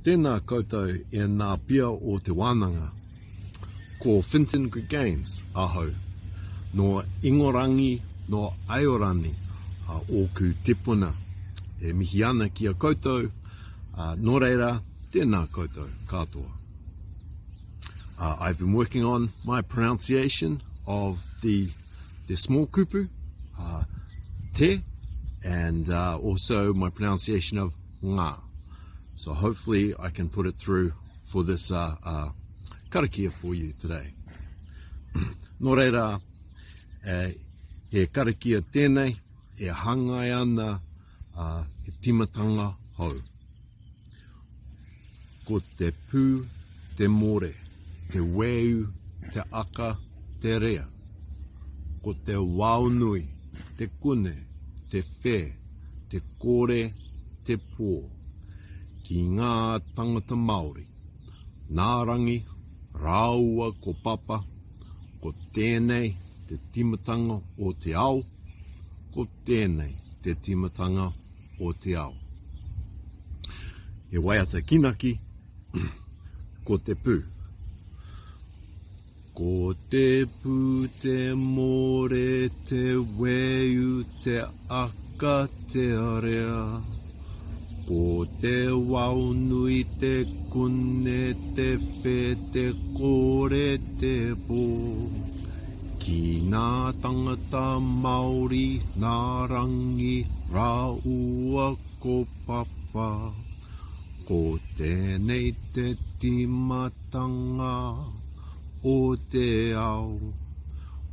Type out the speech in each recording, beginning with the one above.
Tēnā koutou e ngā pia o te Wānanga, ko Finton Gaines ahau, no ingorangi no Aorangi o ku tepuna, e mihi ana ki a koutou, nō reira, tēnā koutou katoa. I've been working on my pronunciation of the small kupu, te, and also my pronunciation of ngā. So hopefully I can put it through for this karakia for you today. Nō reira, he karakia tēnei, e hangai ana he timatanga hou. Ko te pū, te more, te weu, te aka, te rea. Ko te waunui, te kune, te whē, te kore, te pō. Ki ngā tangata Māori, nā rangi, rāua ko papa, ko tēnei te timatanga o te ao, ko tēnei te timatanga o te ao. E waiata kinaki, ko te pū. Ko te pū, te more, te weu, te aka, te area. Ko te waunui, te kune, te whē, te kore, te pō. Ki ngā tangata Māori, nā rangi, rāua ko papa. Ko tēnei te timatanga o te ao.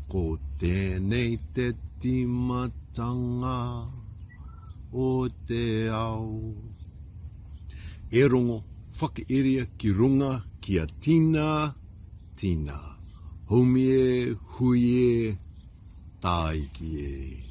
Ko tēnei te timatanga o te ao. E rongo, whakairia ki runga ki a tina, tina. Haumie, huie, tāiki e.